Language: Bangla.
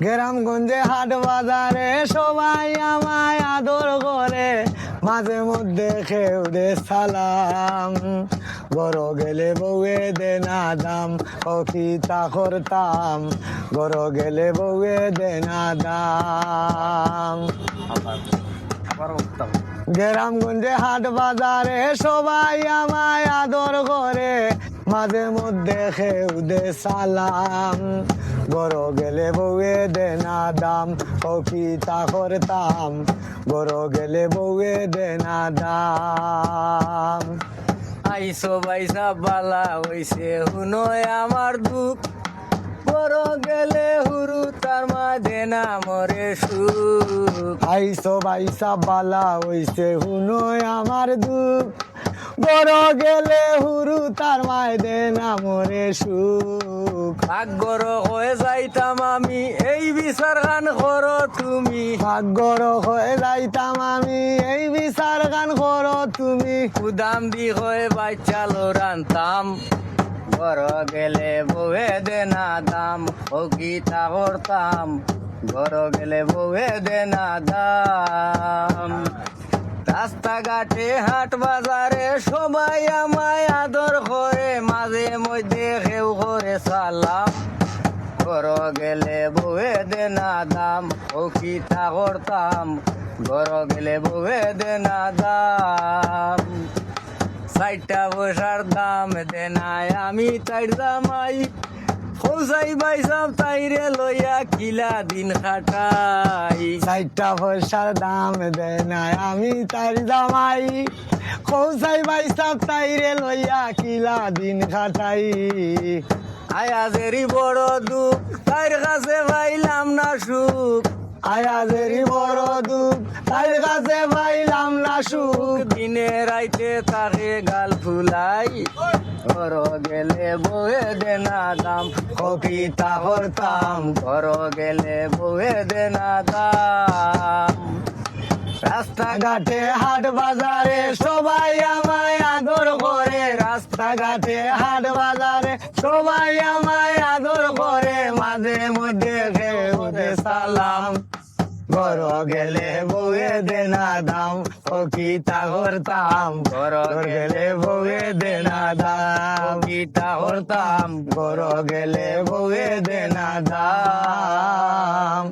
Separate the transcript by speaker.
Speaker 1: গ্রামগঞ্জে হাট বাজারে সবাই আমায় আদর করে, মাঝে মধ্যে খেউ দে সালাম। বড় গেলে বউয়ে দে না দাম, ও কি তা করতাম, বড় গেলে বউয়ে দে না দাম। গ্রামগঞ্জে হাট বাজারে সবাই আমায় আদর করে, মাঝে মধ্যে খেউ দে সালাম। বড় গেলে বউয়ে দে না দাম, ও কি তা করতাম, বড় গেলে বউয়ে দে না দাম।
Speaker 2: আইসো বাইসা বালা হইছে হুনয় আমার দুঃখ, বড় গেলে হুরু তার মাঝে না মরে সুখ।
Speaker 1: আইসো বাইসা বালা হইছে হুনয় আমার দুঃখ, বড় গেলে হুরু তার মায় দে না মরে সুখ।
Speaker 2: ভাগ্যর হয়ে যাইতাম আমি এই বিচার গান করো তুমি,
Speaker 1: ভাগ্যর হয়ে যাইতাম আমি এই বিচার গান করো তুমি।
Speaker 2: উদাম দি হয়ে বাচ্চা রানতাম, বড় গেলে বউয়ে দে না দাম, ও গীতা করতাম, বড় গেলে বউয়ে দে না দাম। রাস্তাঘাটে হাট বাজারে সবাই আমায় আদর করে, মাঝে মধ্যে কেউ করে সালাম। বড় গেলে বউয়ে দে না দাম, ও গীতা করতাম, বড় গেলে বউয়ে দে না দাম। চারটা পয়সার দাম দে নাই আমি তাইর জামাই, খোঁজাই বাইসাম তাইরে লইয়া কিলা দিন খাটাই।
Speaker 1: চারটা পয়সার দাম দে নাই আমি তার জামাই, কৌসাই বাইসাব তাইরে লইয়া কিলা দিন খাটাই।
Speaker 2: আয়াজেরই বড় দুঃখ তাইর কাছে পাইলাম না সুখ,
Speaker 1: আয়াজেরই বড় দুঃখ তার কাছে পাইলাম না সুখ।
Speaker 2: দিনে রাইতে তাকে গাল ফুলাই, বড় গেলে বউয়ে দে না দাম,
Speaker 1: ও কি তা করতাম,
Speaker 2: বড় গেলে বউয়ে দে না দাম।
Speaker 1: রাস্তাঘাটে হাট বাজারে সবাই আমায় আদর করে, রাস্তাঘাটে হাট বাজারে সবাই আমায় আদর করে, মাঝে মধ্যে খেউ দে সালাম। বড় গেলে বউয়ে দে না দাম, ও কি তা করতাম, বড় গেলে বউয়ে দে না দাম,
Speaker 2: গীতা করতাম,
Speaker 1: বড় গেলে বউয়ে দে না দাম।